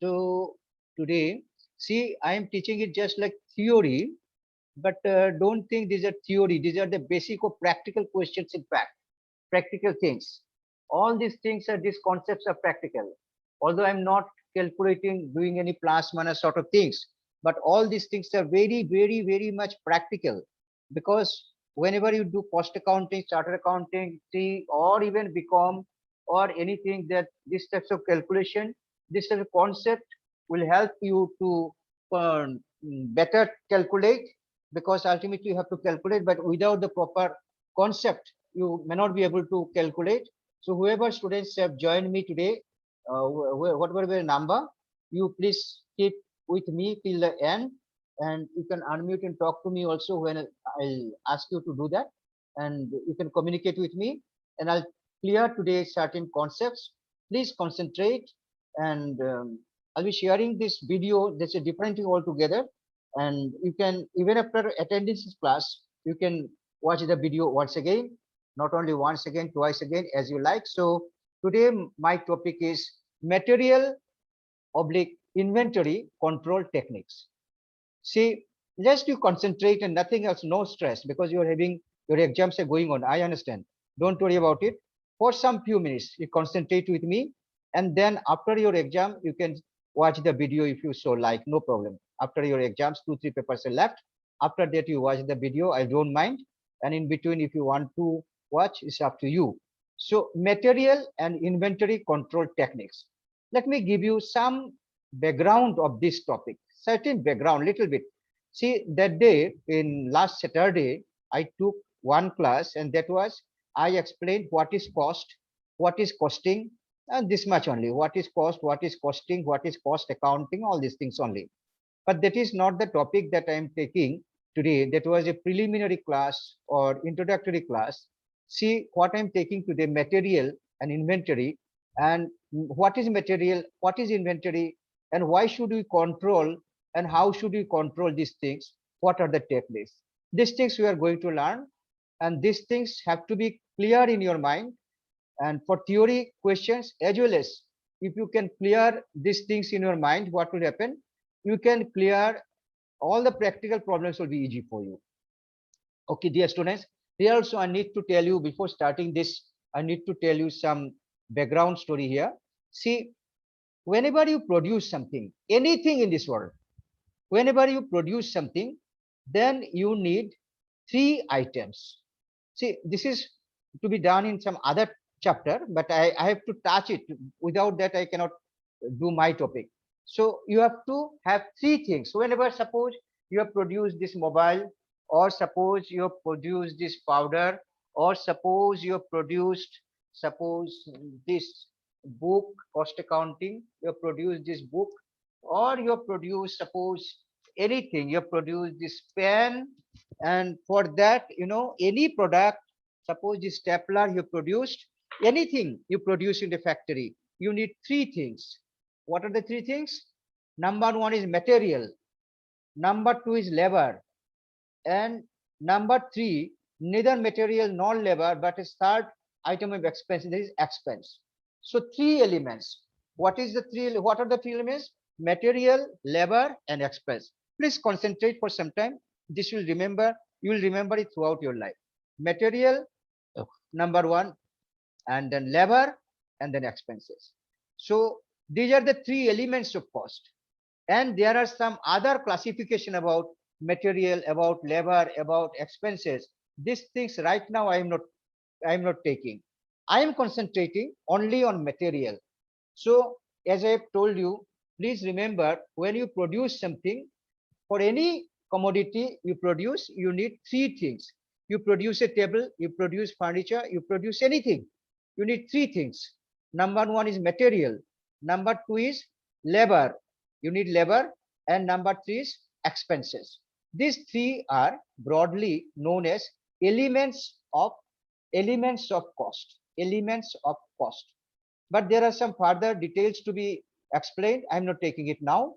So today, see, I am teaching it just like theory, but don't think these are theory. These are the basic of practical questions. In fact, practical things. All these things are these concepts are practical. Although I'm not calculating, doing any plus minus sort of things, but all these things are very, very, very much practical because whenever you do cost accounting, chartered accounting, or even become or anything that this types of calculation, this type of concept will help you to better calculate because ultimately you have to calculate, but without the proper concept, you may not be able to calculate. So whoever students have joined me today, whatever the number, you please keep with me till the end, and you can unmute and talk to me also when I'll ask you to do that, and you can communicate with me, and I'll clear today certain concepts. Please concentrate, and I'll be sharing this video. That's a different thing altogether, and you can even after attending this class, you can watch the video once again, not only once again, twice again, as you like. So today my topic is material oblique inventory control techniques. See, just you concentrate and nothing else, no stress because you're having your exams are going on. I understand. Don't worry about it. For some few minutes, you concentrate with me, and then after your exam, you can watch the video if you so like, no problem. After your exams, 2, 3 papers are left. After that, you watch the video. I don't mind. And in between, if you want to watch, it's up to you. So, material and inventory control techniques. Let me give you some background of this topic, certain background, little bit. See, that day in last Saturday, I took one class, and that was I explained what is cost, what is costing, and this much only. What is cost, what is costing, what is cost accounting, all these things only. But that is not the topic that I am taking today. That was a preliminary class or introductory class. See what I'm taking today, material and inventory, and what is material, what is inventory, and why should we control, and how should we control these things, what are the techniques. These things we are going to learn, and these things have to be clear in your mind. And for theory questions as well as if you can clear these things in your mind, what will happen, you can clear all the practical problems will be easy for you. Okay, dear students, here also I need to tell you before starting this, I need to tell you some background story here. See, whenever you produce something, anything in this world, whenever you produce something, then you need three items. See, this is to be done in some other chapter, but I have to touch it. Without that, I cannot do my topic. So you have to have three things. Whenever suppose you have produced this mobile, or suppose you have produced this powder, or suppose you have produced, suppose this book, cost accounting, you have produced this book, or you have produced, suppose anything, you have produced this pen, and for that, any product, suppose this stapler you produced, anything you produce in the factory, you need three things. What are the three things? Number one is material, number two is labor, and number three, neither material nor labor, but a third item of expense, that is expense. So three elements. What are the three elements? Material, labor, and expense. Please concentrate for some time. This will remember, you will remember it throughout your life. Material, number one, and then labor, and then expenses. So these are the three elements of cost. And there are some other classification about material, about labor, about expenses. These things right now I am not taking. I am concentrating only on material. So as I have told you, please remember, when you produce something, for any commodity you produce, you need three things. You produce a table, you produce furniture, you produce anything, you need three things. Number one is material, number two is labor, you need labor, and number three is expenses. These three are broadly known as elements of cost. Elements of cost. But there are some further details to be explained. I'm not taking it now.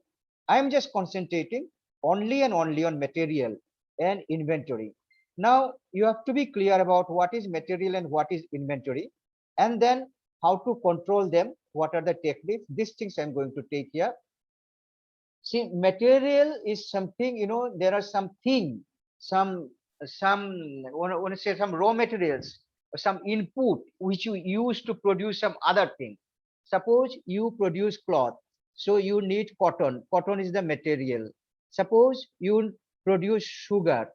I'm just concentrating only and only on material and inventory. Now you have to be clear about what is material and what is inventory, and then how to control them, what are the techniques. These things I'm going to take here. See, material is something, there are something, some, want to say some raw materials, or some input which you use to produce some other thing. Suppose you produce cloth, so you need cotton. Cotton is the material. Suppose you produce sugar,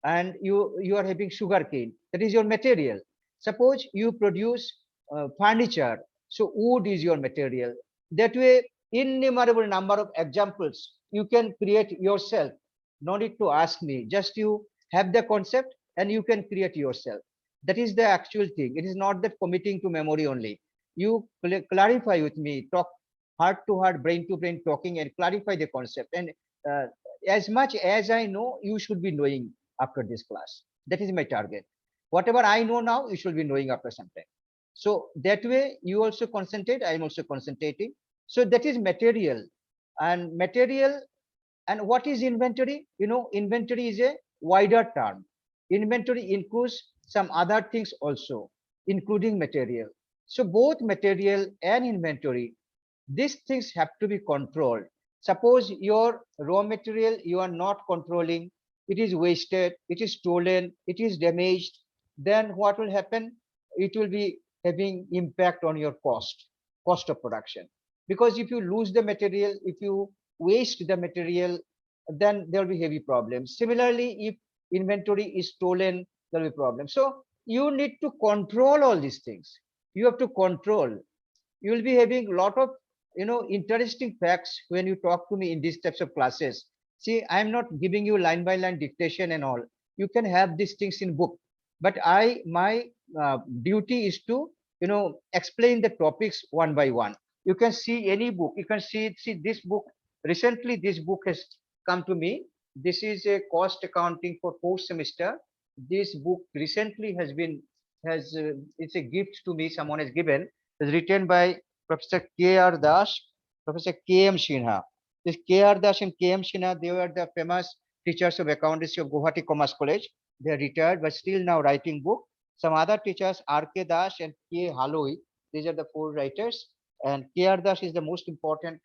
and you are having sugar cane, that is your material. Suppose you produce furniture, so wood is your material. That way, innumerable number of examples you can create yourself. No need to ask me, just you have the concept and you can create yourself. That is the actual thing. It is not that committing to memory only. You clarify with me, talk heart to heart, brain to brain talking, and clarify the concept. And uh, as much as I know, you should be knowing after this class. That is my target. Whatever I know now, you should be knowing after some time. So that way, you also concentrate, I am also concentrating. So that is material. And material, and what is inventory? Inventory is a wider term. Inventory includes some other things also, including material. So both material and inventory, these things have to be controlled. Suppose your raw material you are not controlling, it is wasted, it is stolen, it is damaged, then what will happen? It will be having impact on your cost of production. Because if you lose the material, if you waste the material, then there will be heavy problems. Similarly, if inventory is stolen, there will be problems. So you need to control all these things. You have to control. You will be having a lot of interesting facts when you talk to me in these types of classes. See, I am not giving you line by line dictation and all. You can have these things in book, but my duty is to explain the topics one by one. You can see any book. You can see this book. Recently, this book has come to me. This is a cost accounting for fourth semester. This book recently has it's a gift to me. Someone has given. It's written by Professor K.R. Das, Professor K.M. Sinha. This K.R. Das and K.M. Sinha, they were the famous teachers of accountancy of Guwahati Commerce College. They are retired, but still now writing book. Some other teachers, R.K. Das and K. Haloi, these are the four writers. And K.R. Das is the most important,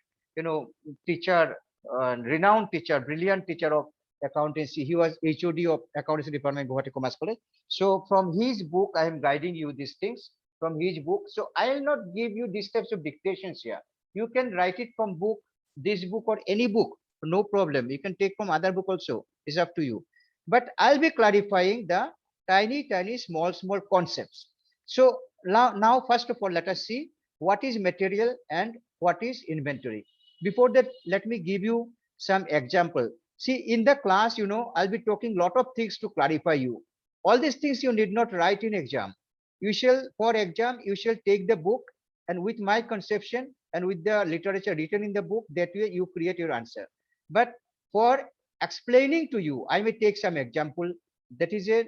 teacher, renowned teacher, brilliant teacher of accountancy. He was HOD of accountancy department, Guwahati Commerce College. So from his book, I am guiding you these things from his book. So I will not give you these types of dictations here. You can write it from book, this book or any book, no problem. You can take from other book also. It's up to you. But I'll be clarifying the tiny, small concepts. So now first of all, let us see what is material and what is inventory. Before that, let me give you some example. See, in the class, I'll be talking lot of things to clarify you. All these things you need not write in exam. You shall, for exam, you shall take the book, and with my conception and with the literature written in the book, that way you create your answer. But for explaining to you, I may take some example. That is a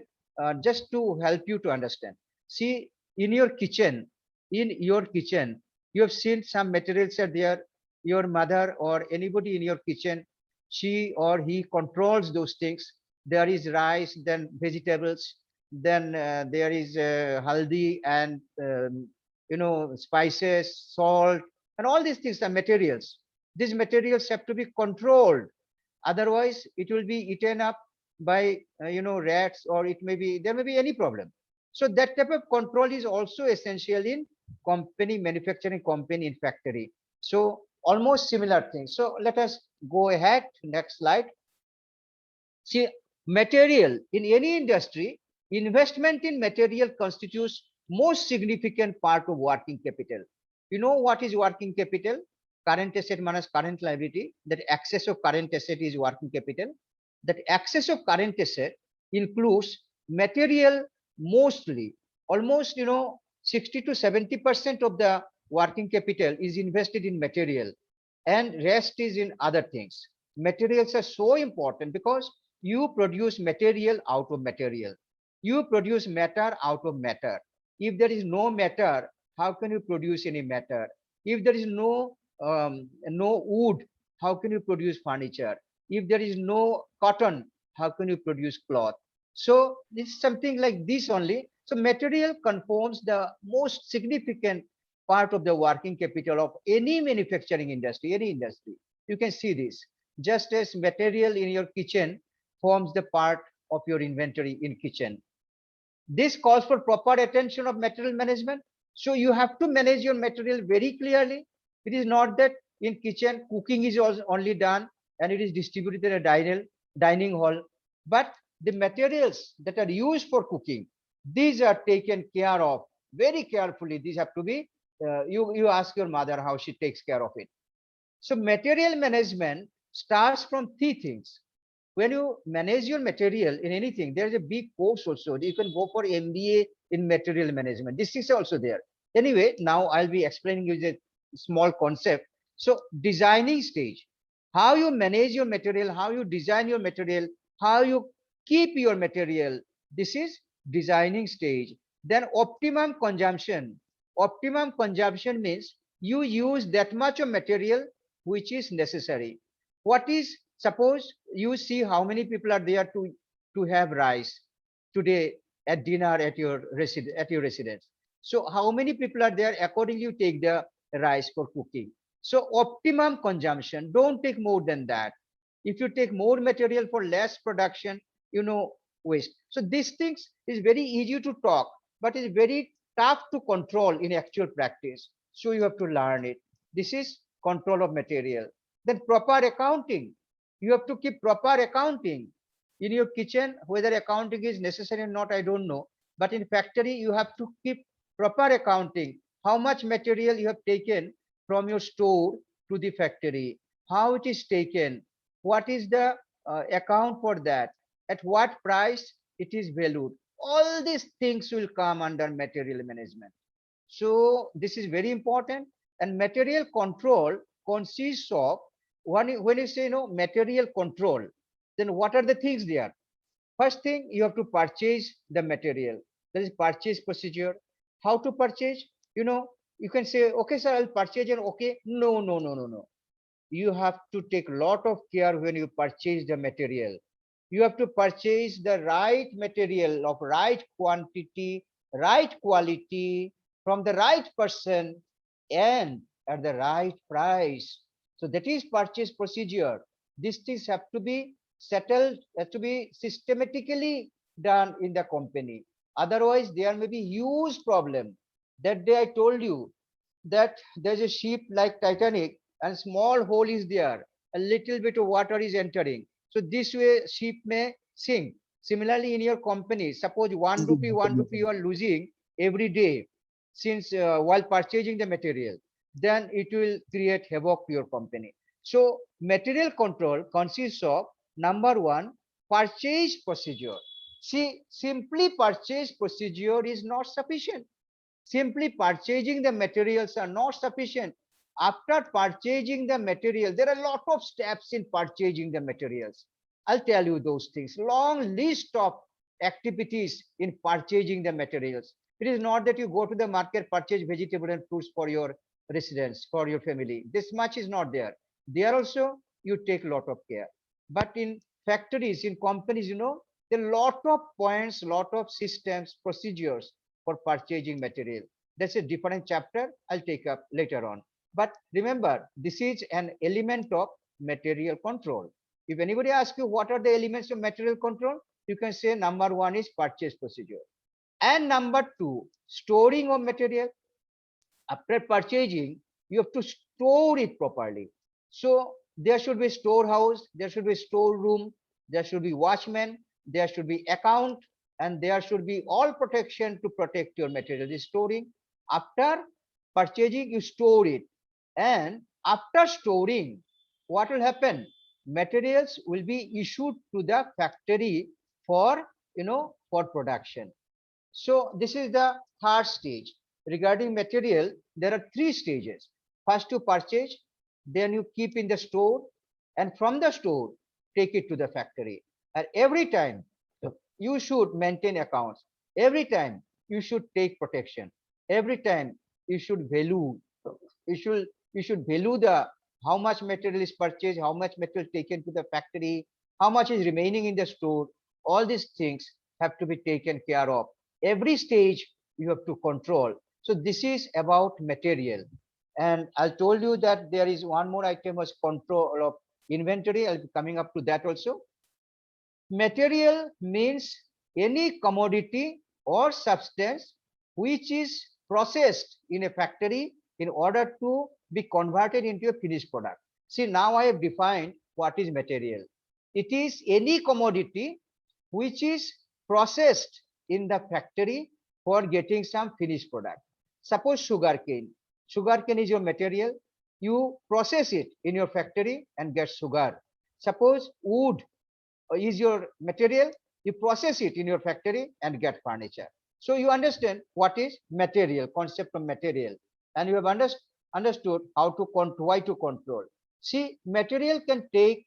just to help you to understand. See, in your kitchen, you have seen some materials are there. Your mother or anybody in your kitchen, she or he controls those things. There is rice, then vegetables, then there is haldi and spices, salt, and all these things are materials. These materials have to be controlled, otherwise it will be eaten up by rats, or it may be, there may be any problem. So that type of control is also essential in company, manufacturing company, in factory. So almost similar things. So let us go ahead, next slide. See, material in any industry, investment in material constitutes most significant part of working capital. You know what is working capital? Current asset minus current liability. That excess of current asset is working capital. That excess of current asset includes material mostly. Almost 60 to 70% of the working capital is invested in material, and rest is in other things. Materials are so important because you produce material out of material. You produce matter out of matter. If there is no matter, how can you produce any matter? If there is no wood, how can you produce furniture? If there is no cotton, how can you produce cloth? So it's something like this only. So material conforms the most significant part of the working capital of any manufacturing industry, any industry. You can see this. just as material in your kitchen forms the part of your inventory in kitchen. This calls for proper attention of material management. So you have to manage your material very clearly. It is not that in kitchen cooking is only done and it is distributed in a dining hall, but the materials that are used for cooking, these are taken care of very carefully. These have to be, you ask your mother how she takes care of it. So material management starts from three things. When you manage your material in anything, there is a big course also. You can go for MBA in material management. This is also there. Anyway, now I'll be explaining you the small concept. So designing stage, how you manage your material, how you design your material, how you keep your material. This is designing stage. Then optimum consumption. Optimum consumption means you use that much of material which is necessary. What is, suppose you see how many people are there to have rice today at dinner at your residence. So how many people are there, accordingly you take the rice for cooking. So optimum consumption, don't take more than that. If you take more material for less production, waste. So these things is very easy to talk, but it's very tough to control in actual practice. So you have to learn it. This is control of material. Then proper accounting. You have to keep proper accounting in your kitchen. Whether accounting is necessary or not, I don't know. But in factory, you have to keep proper accounting. How much material you have taken from your store to the factory, how it is taken, what is the account for that, at what price it is valued. All these things will come under material management. So this is very important. And material control consists of, when you say material control, then what are the things there? First thing, you have to purchase the material. That is purchase procedure. How to purchase? You can say, okay, sir, I'll purchase it. Okay. No, no, no, no, no. You have to take a lot of care when you purchase the material. You have to purchase the right material of right quantity, right quality, from the right person, and at the right price. So that is purchase procedure. These things have to be settled, have to be systematically done in the company. Otherwise, there may be huge problem. That day I told you that there's a ship like Titanic and small hole is there. A little bit of water is entering. So this way ship may sink. Similarly, in your company, suppose 1 rupee you are losing every day since while purchasing the material, then it will create havoc to your company. So material control consists of, number one, purchase procedure. See, simply purchase procedure is not sufficient. Simply purchasing the materials are not sufficient. After purchasing the material, there are a lot of steps in purchasing the materials. I'll tell you those things. Long list of activities in purchasing the materials. It is not that you go to the market, purchase vegetable and fruits for your residence, for your family. This much is not there. There also you take a lot of care. But in factories, in companies, there are a lot of points, lot of systems, procedures for purchasing material. That's a different chapter I'll take up later on. But remember, this is an element of material control. If anybody asks you what are the elements of material control, you can say number one is purchase procedure. And number two, storing of material. After purchasing, you have to store it properly. So there should be storehouse, there should be storeroom, there should be watchman, there should be account, and there should be all protection to protect your material. The storing, after purchasing, you store it. And after storing, what will happen? Materials will be issued to the factory for, for production. So this is the third stage. Regarding material, there are three stages. First you purchase, then you keep in the store, and from the store, take it to the factory. And every time you should maintain accounts. Every time you should take protection. Every time you should value, you should value the how much material is purchased, how much material taken to the factory, how much is remaining in the store. All these things have to be taken care of. Every stage you have to control. So this is about material. And I told you that there is one more item was control of Inventory, I'll be coming up to that also. Material means any commodity or substance which is processed in a factory in order to be converted into a finished product. See, now I have defined what is material. It is any commodity which is processed in the factory for getting some finished product. Suppose sugarcane. Sugarcane is your material. You process it in your factory and get sugar. Suppose wood is your material, you process it in your factory and get furniture. So you understand what is material, concept of material, and you have understood how to why to control. See, material can take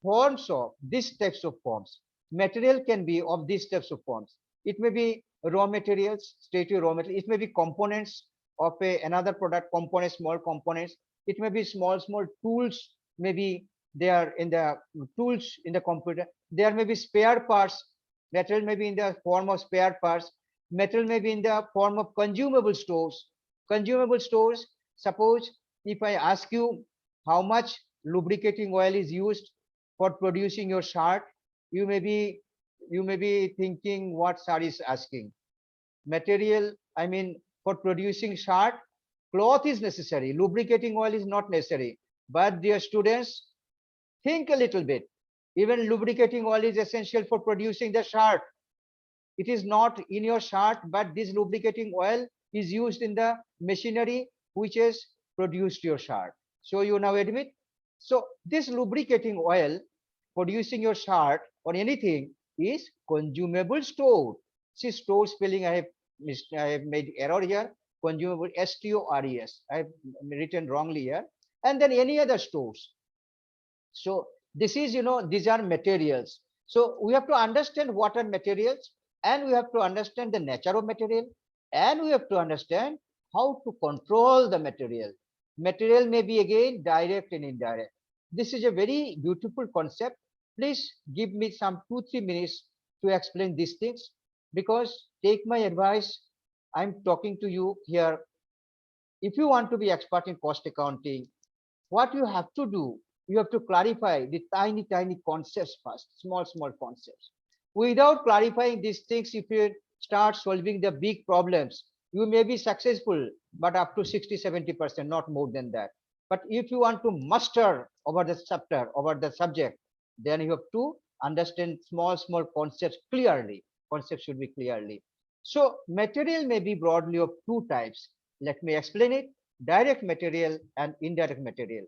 forms of these types of forms. Material can be of these types of forms. It may be raw materials, straight to raw material. It may be components of another product, components, small components. It may be small tools, maybe they are in the tools in the computer. There may be spare parts. Material may be in the form of spare parts. Material may be in the form of consumable stores. Consumable stores, suppose if I ask you how much lubricating oil is used for producing your shirt, you may be thinking what sir is asking. Material, I mean, for producing shirt, cloth is necessary. Lubricating oil is not necessary. But dear students, think a little bit. Even lubricating oil is essential for producing the shirt. It is not in your shirt, but this lubricating oil is used in the machinery which has produced your shirt. So you now admit. So this lubricating oil producing your shirt or anything is consumable store. See, store spelling I have made error here. Consumable STORES. I have written wrongly here. And then any other stores. So this is, these are materials. So we have to understand what are materials, and we have to understand the nature of material, and we have to understand how to control the material. Material may be again direct and indirect. This is a very beautiful concept. Please give me some 2-3 minutes to explain these things, because take my advice. I'm talking to you here. If you want to be expert in cost accounting, what you have to do, you have to clarify the tiny concepts first, small concepts. Without clarifying these things, if you start solving the big problems, you may be successful, but up to 60-70%, not more than that. But if you want to master over the chapter, over the subject, then you have to understand small concepts clearly. Concepts should be clearly. So material may be broadly of two types. Let me explain it: direct material and indirect material.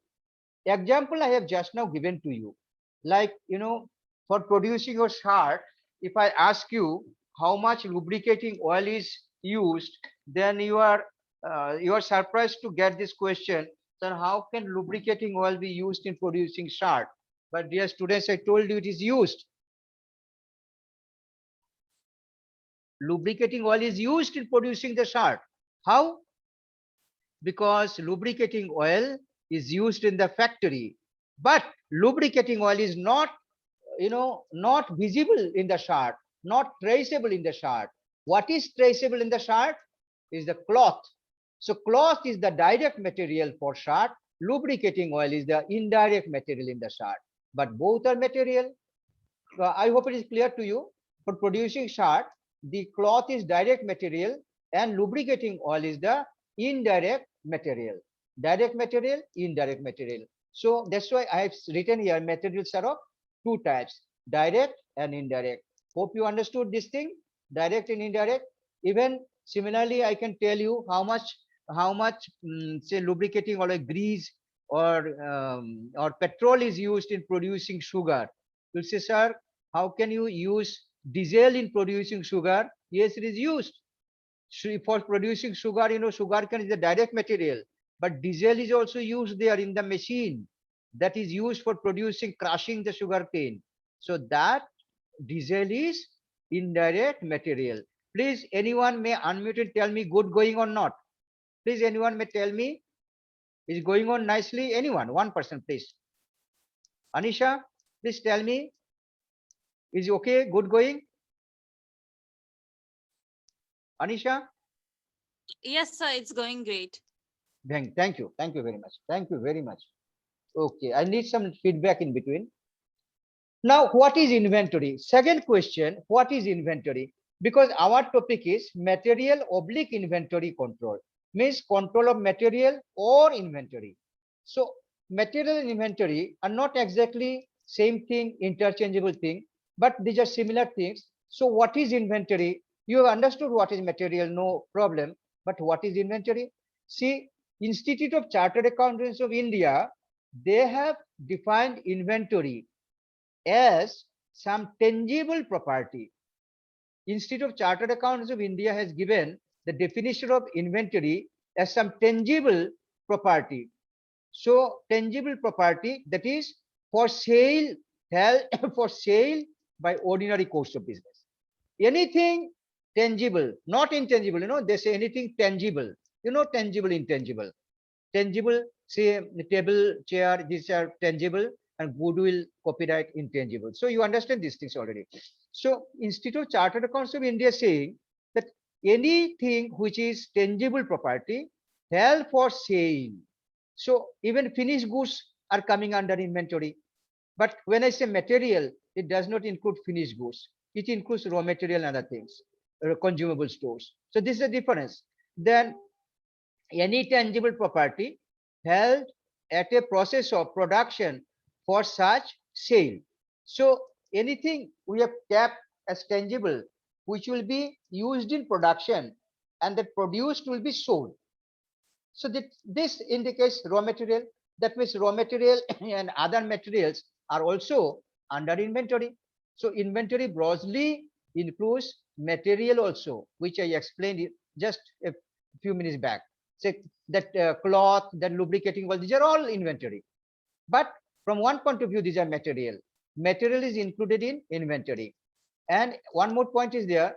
Example I have just now given to you, like, for producing your shirt, if I ask you how much lubricating oil is used, then you are surprised to get this question. Then how can lubricating oil be used in producing shirt? But dear students, I told you it is used. Lubricating oil is used in producing the shirt. How? Because lubricating oil is used in the factory, but lubricating oil is not, not visible in the shirt, not traceable in the shirt. What is traceable in the shirt is the cloth. So cloth is the direct material for shirt. Lubricating oil is the indirect material in the shirt, but both are material. I hope it is clear to you. For producing shirt, the cloth is direct material and lubricating oil is the indirect material. Direct material, indirect material. So that's why I have written here materials are of two types, direct and indirect. Hope you understood this thing, direct and indirect. Even similarly, I can tell you how much say lubricating oil, like grease or petrol is used in producing sugar. You say, sir, how can you use diesel in producing sugar? Yes, it is used. For producing sugar, sugar cane is the direct material, but diesel is also used there in the machine that is used for producing, crushing the sugar cane. So that diesel is indirect material. Please, anyone may unmute and tell me good going or not. Please, anyone may tell me is going on nicely. Anyone, one person, please. Anisha, please tell me, is okay, good going? Anisha? Yes, sir, it's going great. Thank you. Thank you very much. Thank you very much. Okay, I need some feedback in between. Now, what is inventory? Second question, what is inventory? Because our topic is material oblique inventory control, means control of material or inventory. So material and inventory are not exactly same thing, interchangeable thing, but these are similar things. So what is inventory? You have understood what is material, no problem. But what is inventory? See, Institute of Chartered Accountants of India, they have defined inventory as some tangible property. Institute of Chartered Accountants of India has given the definition of inventory as some tangible property. So tangible property that is for sale, held for sale by ordinary course of business. Anything tangible, not intangible, they say anything tangible, tangible, intangible. Tangible, say table, chair, these are tangible, and goodwill, copyright, intangible. So you understand these things already. So Institute of Chartered Accountants of India saying that anything which is tangible property held for sale. So even finished goods are coming under inventory. But when I say material, it does not include finished goods. It includes raw material and other things, consumable stores. So this is the difference. Then any tangible property held at a process of production for such sale. So anything we have kept as tangible, which will be used in production and that produced will be sold. So this indicates raw material. That means raw material and other materials are also under inventory. So inventory broadly includes material also, which I explained just a few minutes back. Say that cloth, that lubricating oil, these are all inventory. But from one point of view, these are material. Material is included in inventory. And one more point is there,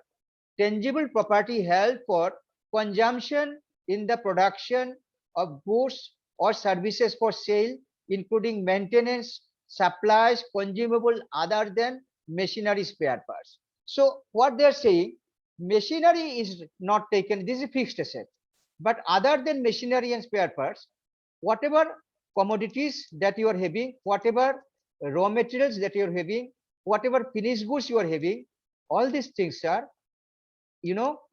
tangible property held for consumption in the production of goods or services for sale, including maintenance, supplies, consumable other than machinery spare parts. So what they're saying, machinery is not taken, this is a fixed asset. But other than machinery and spare parts, whatever commodities that you are having, whatever raw materials that you are having, whatever finished goods you are having, all these things are,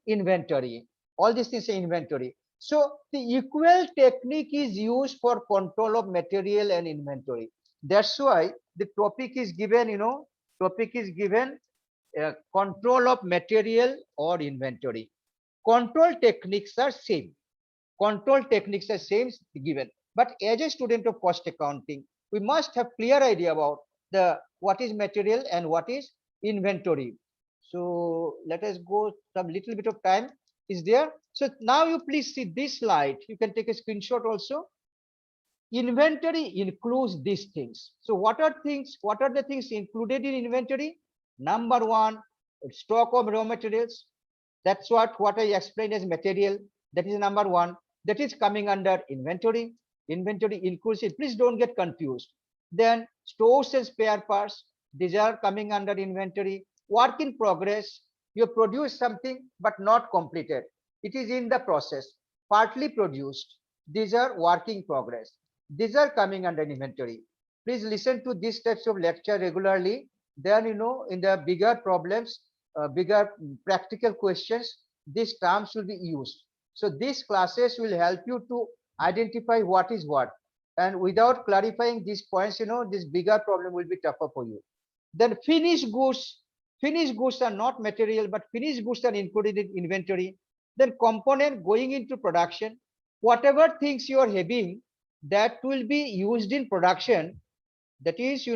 inventory. All these things are inventory. So the equal technique is used for control of material and inventory. That's why the topic is given, control of material or inventory. Control techniques are same. Control techniques are same given. But as a student of cost accounting, we must have clear idea about the what is material and what is inventory. So let us go, some little bit of time is there. So now you please see this slide. You can take a screenshot also. Inventory includes these things. So what are the things included in inventory? Number one, stock of raw materials. That's what I explained as material. That is number one. That is coming under inventory. Inventory includes it. Please don't get confused. Then stores and spare parts. These are coming under inventory. Work in progress. You produce something but not completed. It is in the process, partly produced. These are work in progress. These are coming under inventory. Please listen to these types of lecture regularly. Then, in the bigger problems, bigger practical questions, these terms will be used. So these classes will help you to identify what is what. And without clarifying these points, this bigger problem will be tougher for you. Then finished goods. Finished goods are not material, but finished goods are included in inventory. Then component going into production. Whatever things you are having that will be used in production, that is,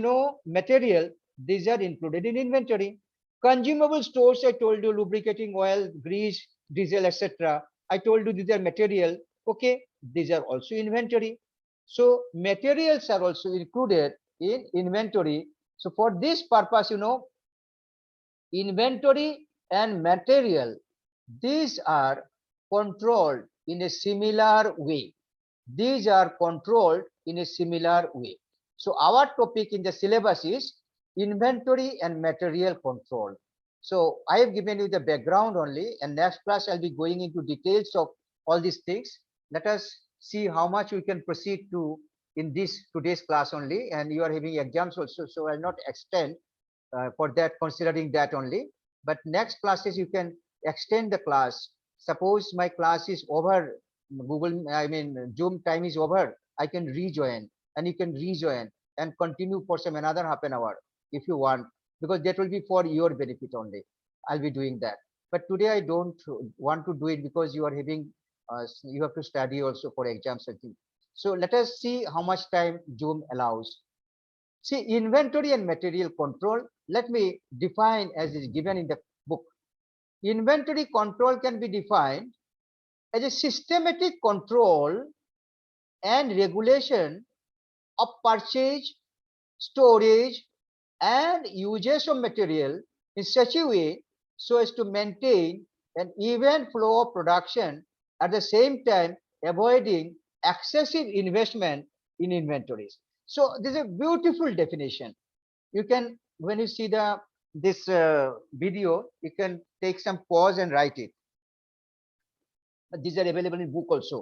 material, these are included in inventory. Consumable stores, I told you, lubricating oil, grease, diesel, etc. I told you these are material. Okay, these are also inventory. So materials are also included in inventory. So for this purpose, inventory and material, these are controlled in a similar way. These are controlled in a similar way. So our topic in the syllabus is inventory and material control. So I have given you the background only, and next class I'll be going into details of all these things. Let us see how much we can proceed to in this today's class only, and you are having exams also, so I'll not extend for that, considering that only. But next classes you can extend the class. Suppose my class is over, Zoom time is over, I can rejoin, and you can rejoin and continue for some another half an hour if you want, because that will be for your benefit only. I'll be doing that. But today I don't want to do it because you are having, you have to study also for exams, I think. So let us see how much time Zoom allows. See, inventory and material control, let me define as is given in the book. Inventory control can be defined as a systematic control and regulation of purchase, storage, and usage of material in such a way so as to maintain an even flow of production, at the same time avoiding excessive investment in inventories. So this is a beautiful definition. You can, when you see this video, you can take some pause and write it. But these are available in books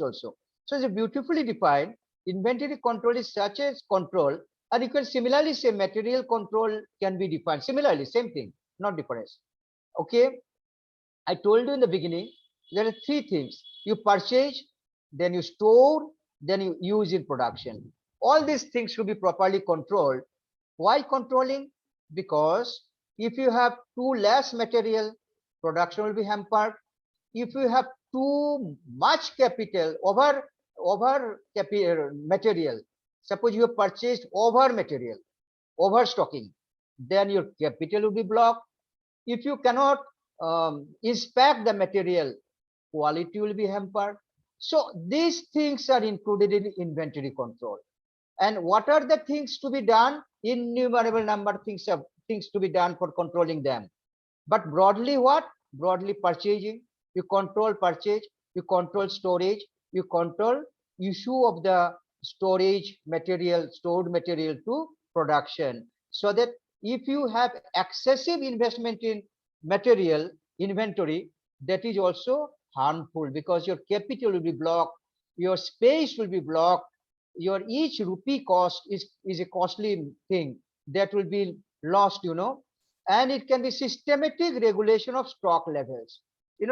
also. So it's beautifully defined. Inventory control is such as control, and you can similarly say material control can be defined similarly, same thing, not difference. Okay, I told you in the beginning, there are three things: you purchase, then you store, then you use in production. All these things should be properly controlled. Why controlling? Because if you have too less material, production will be hampered. If you have too much capital, over material, suppose you have purchased over material, overstocking, then your capital will be blocked. If you cannot inspect the material, quality will be hampered. So these things are included in inventory control. And what are the things to be done? Innumerable number of things to be done for controlling them. But broadly, what? Broadly, purchasing. You control purchase, you control storage, you control issue of the storage material, stored material to production. So that if you have excessive investment in material inventory, that is also harmful, because your capital will be blocked, your space will be blocked, your each rupee cost is a costly thing that will be lost, and it can be systematic regulation of stock levels.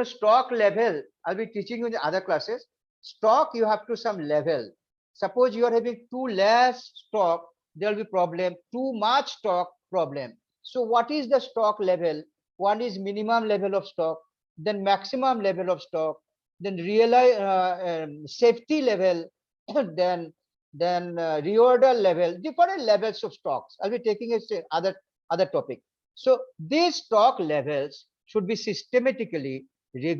Stock level, I'll be teaching you in the other classes. Stock, you have to some level. Suppose you are having too less stock, there will be problem. Too much stock, problem. So what is the stock level? One is minimum level of stock, then maximum level of stock, then safety level, then reorder level, different levels of stocks. I'll be taking a other topic. So these stock levels should be systematically regulated